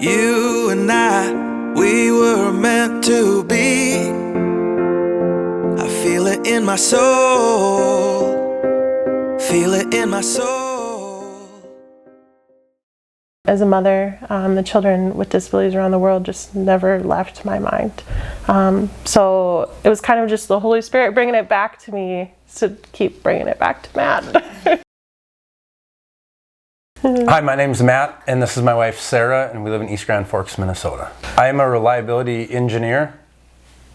You and I, we were meant to be. I feel it in my soul. Feel it in my soul. As a mother, the children with disabilities around the world just never left my mind. So it was kind of just the Holy Spirit bringing it back to me to keep bringing it back to Matt. Hi, my name's Matt, and this is my wife Sarah, and we live in East Grand Forks, Minnesota. I am a reliability engineer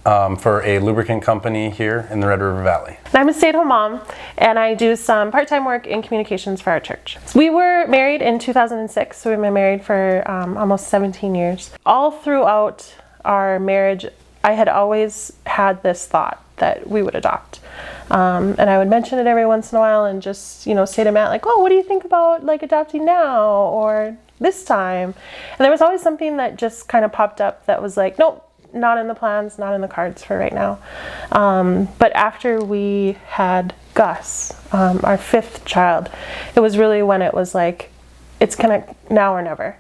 for a lubricant company here in the Red River Valley. I'm a stay-at-home mom, and I do some part-time work in communications for our church. We were married in 2006, so we've been married for almost 17 years. All throughout our marriage, I had always had this thought that we would adopt. And I would mention it every once in a while and just, say to Matt, like, oh, what do you think about adopting now or this time? And there was always something that just kind of popped up that was like, nope, not in the plans, not in the cards for right now. But after we had Gus, our fifth child, it was really when it was like, it's kind of now or never.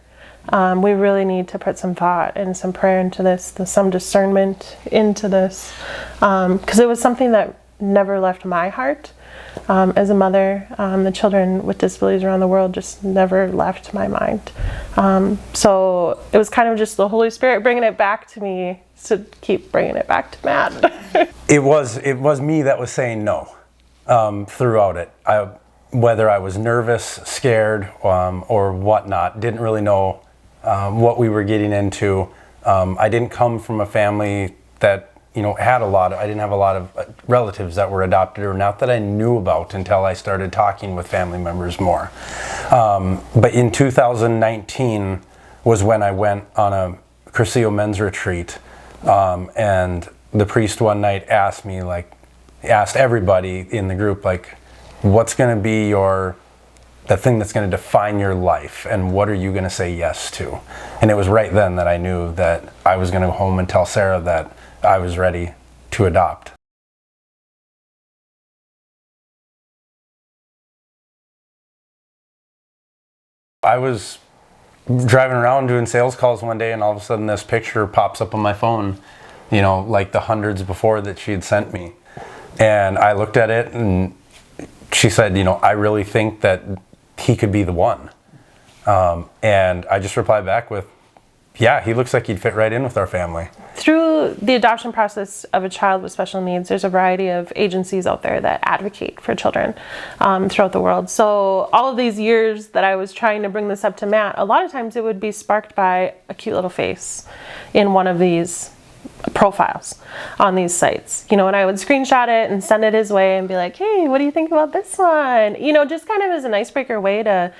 We really need to put some thought and some prayer into this, some discernment into this, because it was something that never left my heart. As a mother, the children with disabilities around the world just never left my mind. So it was kind of just the Holy Spirit bringing it back to me to keep bringing it back to Matt. It was me that was saying no throughout it. Whether I was nervous, scared, or whatnot, didn't really know what we were getting into. I didn't come from a family that had I didn't have a lot of relatives that were adopted, or not that I knew about until I started talking with family members more. But in 2019 was when I went on a Cursillo men's retreat, and the priest one night asked everybody in the group, what's going to be the thing that's going to define your life, and what are you going to say yes to? And it was right then that I knew that I was going to go home and tell Sarah that I was ready to adopt. I was driving around doing sales calls one day, and all of a sudden this picture pops up on my phone, like the hundreds before that she had sent me. And I looked at it, and she said, I really think that he could be the one. And I just replied back with, yeah, he looks like he'd fit right in with our family. Through the adoption process of a child with special needs, there's a variety of agencies out there that advocate for children throughout the world. So all of these years that I was trying to bring this up to Matt, a lot of times it would be sparked by a cute little face in one of these profiles on these sites, and I would screenshot it and send it his way and be like, hey, what do you think about this one? Just kind of as an icebreaker way to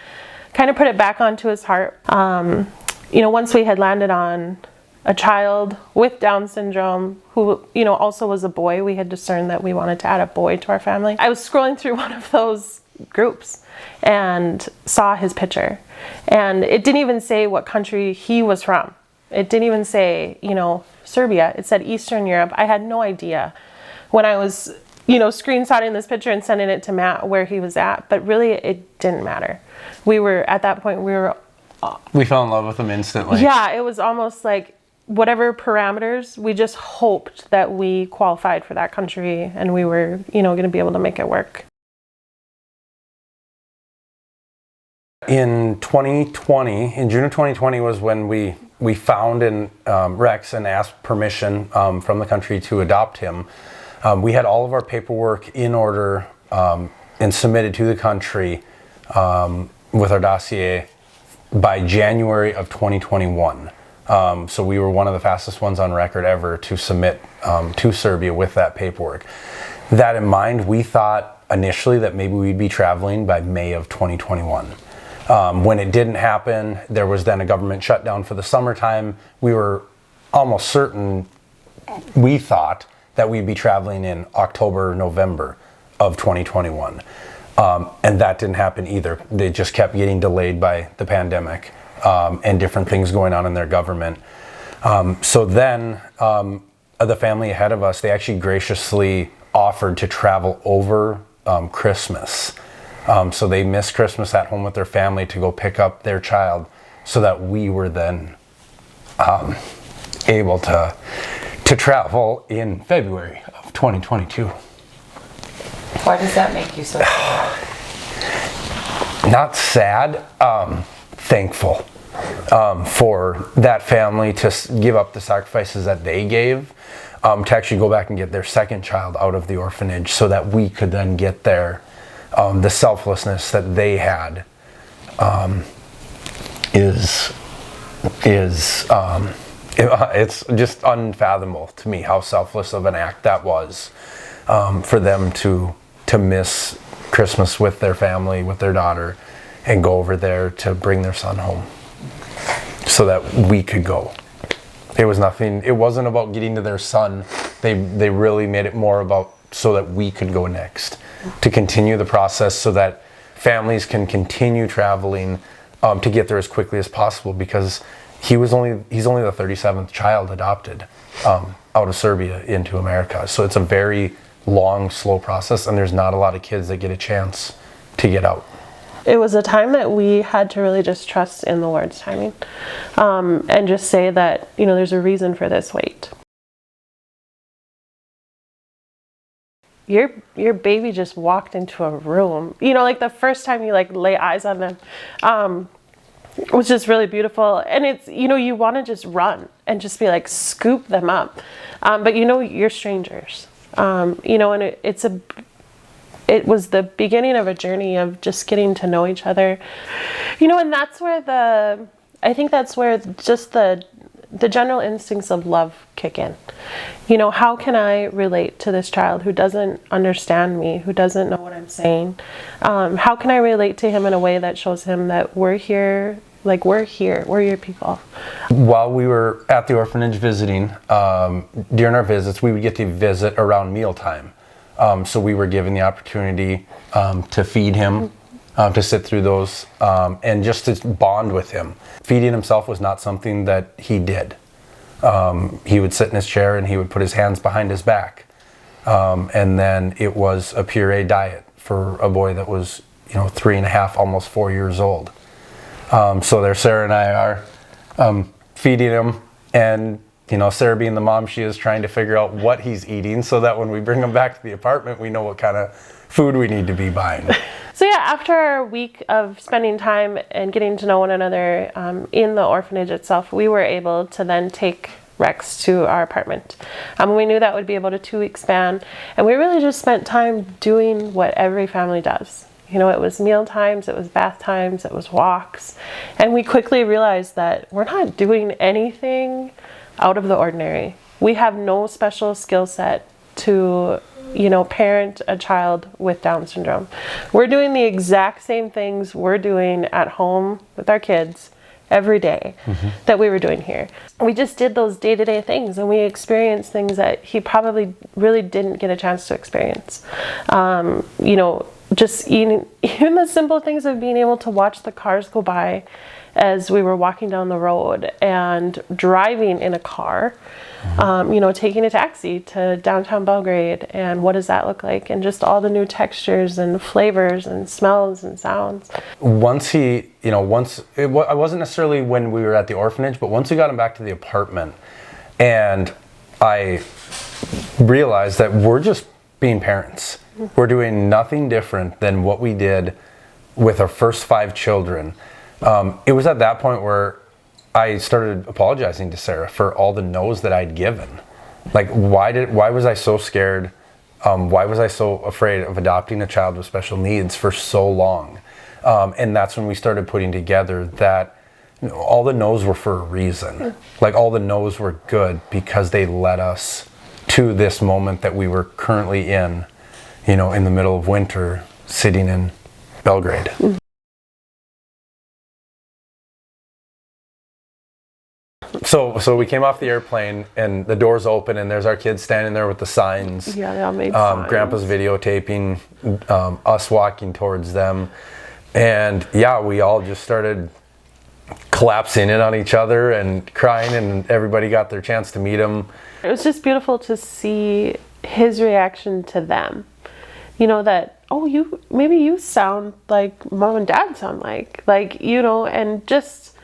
kind of put it back onto his heart. Once we had landed on a child with Down syndrome who, also was a boy, we had discerned that we wanted to add a boy to our family. I was scrolling through one of those groups and saw his picture, and it didn't even say what country he was from. It didn't even say, Serbia. It said Eastern Europe. I had no idea when I was, screenshotting this picture and sending it to Matt where he was at, but really it didn't matter. At that point, we fell in love with him instantly. Yeah, it was almost like whatever parameters, we just hoped that we qualified for that country and we were, going to be able to make it work. In 2020, in June of 2020 was when we found Rex and asked permission from the country to adopt him. We had all of our paperwork in order and submitted to the country with our dossier by January of 2021. So we were one of the fastest ones on record ever to submit to Serbia with that paperwork. That in mind, we thought initially that maybe we'd be traveling by May of 2021. When it didn't happen, there was then a government shutdown for the summertime. We were almost certain, we thought, that we'd be traveling in October, November of 2021. And that didn't happen either. They just kept getting delayed by the pandemic and different things going on in their government. So then the family ahead of us, they actually graciously offered to travel over Christmas. So they missed Christmas at home with their family to go pick up their child so that we were then able to travel in February of 2022. Why does that make you so sad? Not sad, thankful for that family to give up the sacrifices that they gave, to actually go back and get their second child out of the orphanage so that we could then get there. The selflessness that they had it's just unfathomable to me how selfless of an act that was, for them to miss Christmas with their family, with their daughter, and go over there to bring their son home so that we could go. It was nothing, it wasn't about getting to their son. They really made it more about so that we could go next, to continue the process so that families can continue traveling, to get there as quickly as possible, because he's only the 37th child adopted out of Serbia into America. So it's a very long, slow process, and there's not a lot of kids that get a chance to get out. It was a time that we had to really just trust in the Lord's timing, and just say that, you know, there's a reason for this wait. Your baby just walked into a room, you know, like the first time you like lay eyes on them, it was just really beautiful. And it's, you know, you want to just run and just be like, scoop them up. But you know, you're strangers, you know, and it was the beginning of a journey of just getting to know each other, you know, and that's where I think that's where just the general instincts of love kick in. You know, how can I relate to this child who doesn't understand me, who doesn't know what I'm saying? How can I relate to him in a way that shows him that we're here, like we're your people? While we were at the orphanage visiting, during our visits, we would get to visit around mealtime. So we were given the opportunity to feed him, to sit through those, and just to bond with him. Feeding himself was not something that he did. He would sit in his chair and he would put his hands behind his back. And then it was a puree diet for a boy that was, you know, 3.5, almost 4 years old. So there Sarah and I are feeding him, and you know, Sarah being the mom she is, trying to figure out what he's eating so that when we bring him back to the apartment, we know what kind of food we need to be buying. So yeah, after a week of spending time and getting to know one another in the orphanage itself, we were able to then take Rex to our apartment. We knew that would be about a 2-week span, and we really just spent time doing what every family does. You know, it was meal times, it was bath times, it was walks, and we quickly realized that we're not doing anything out of the ordinary. We have no special skill set to, you know, parent a child with Down syndrome. We're doing the exact same things we're doing at home with our kids every day that we were doing here. We just did those day-to-day things, and we experienced things that he probably really didn't get a chance to experience. You know, just even the simple things of being able to watch the cars go by as we were walking down the road, and driving in a car, you know, taking a taxi to downtown Belgrade, and what does that look like, and just all the new textures and flavors and smells and sounds. Once it wasn't necessarily when we were at the orphanage, but once we got him back to the apartment, and I realized that we're just being parents. We're doing nothing different than what we did with our first 5 children. It was at that point where I started apologizing to Sarah for all the no's that I'd given. Like, why was I so scared? Why was I so afraid of adopting a child with special needs for so long? And that's when we started putting together that, you know, all the no's were for a reason. Like, all the no's were good because they led us to this moment that we were currently in, you know, in the middle of winter, sitting in Belgrade. So we came off the airplane, and the doors open, and there's our kids standing there with the signs. Yeah, they all made signs. Grandpa's videotaping us walking towards them. And yeah, we all just started collapsing in on each other and crying, and everybody got their chance to meet him. It was just beautiful to see his reaction to them. You know, that, oh, maybe you sound like mom and dad sound like, you know, and just,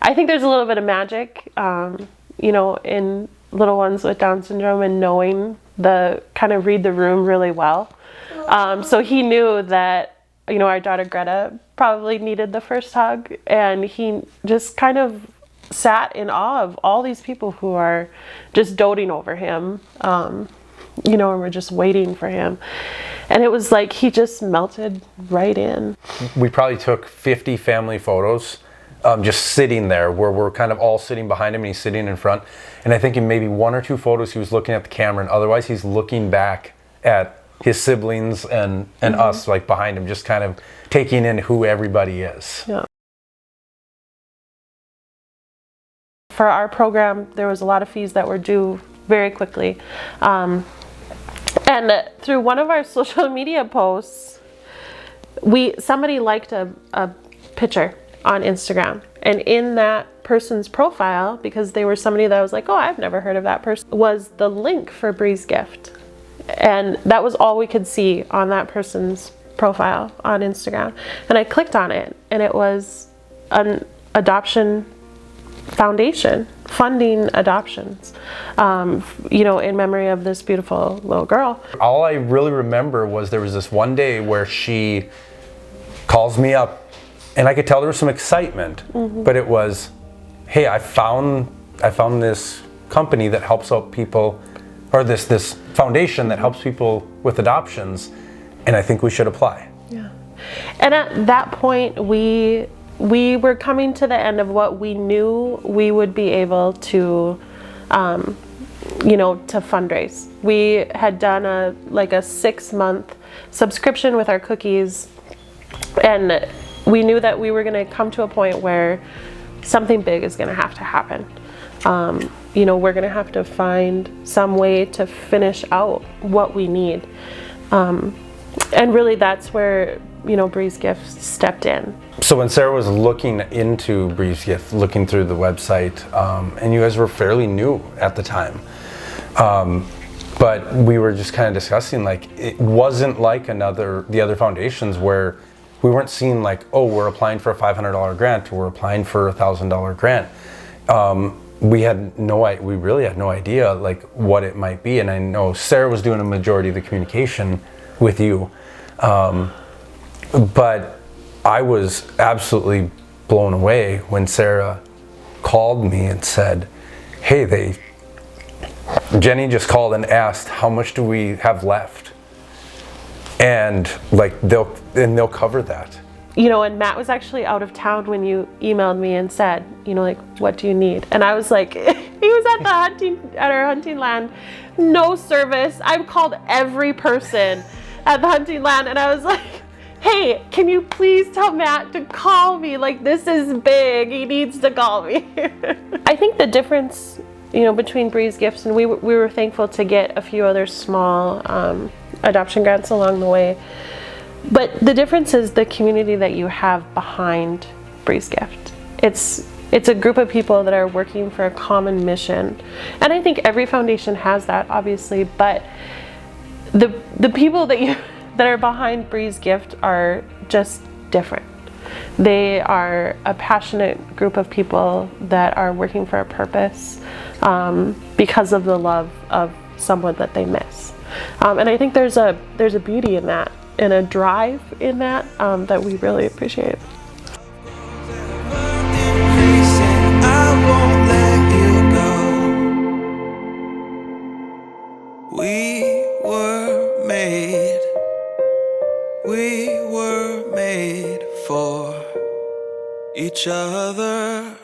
I think there's a little bit of magic, you know, in little ones with Down syndrome and knowing kind of read the room really well. So he knew that, you know, our daughter Greta probably needed the first hug, and he just kind of sat in awe of all these people who are just doting over him, you know, and we're just waiting for him. And it was like he just melted right in. We probably took 50 family photos just sitting there, where we're kind of all sitting behind him and he's sitting in front. And I think in maybe 1 or 2 photos he was looking at the camera, and otherwise he's looking back at his siblings and us, like behind him, just kind of taking in who everybody is. Yeah. For our program, there was a lot of fees that were due very quickly. And through one of our social media posts, somebody liked a picture on Instagram. And in that person's profile, because they were somebody that was like, oh, I've never heard of that person, was the link for Bree's Gift. And that was all we could see on that person's profile on Instagram. And I clicked on it, and it was an adoption foundation funding adoptions, you know, in memory of this beautiful little girl. All I really remember was there was this one day where she calls me up, and I could tell there was some excitement, but it was, hey, I found this company that helps out people, or this foundation that helps people with adoptions, and I think we should apply. Yeah. And at that point, we were coming to the end of what we knew we would be able to, you know, to fundraise. We had done a 6-month subscription with our cookies, and we knew that we were going to come to a point where something big is going to have to happen. You know, we're going to have to find some way to finish out what we need. And really that's where, you know, Bree's Gift stepped in. So when Sarah was looking into Bree's Gift, looking through the website, and you guys were fairly new at the time, but we were just kind of discussing, like, it wasn't like the other foundations where we weren't seeing like, oh, we're applying for a $500 grant, or we're applying for a $1,000 grant. We really had no idea like what it might be. And I know Sarah was doing a majority of the communication with you. But I was absolutely blown away when Sarah called me and said, hey, Jenny just called and asked, how much do we have left? And like, they'll cover that. You know, and Matt was actually out of town when you emailed me and said, you know, like, what do you need? And I was like, he was at our hunting land, no service. I've called every person at the hunting land, and I was like, hey, can you please tell Matt to call me? Like, this is big. He needs to call me. I think the difference, you know, between Bree's Gifts, and we were thankful to get a few other small adoption grants along the way. But the difference is the community that you have behind Bree's Gift. It's a group of people that are working for a common mission. And I think every foundation has that, obviously, but the people that are behind Bree's Gift are just different. They are a passionate group of people that are working for a purpose because of the love of someone that they miss. And I think there's a beauty in that, and a drive in that that we really appreciate. We were made for each other.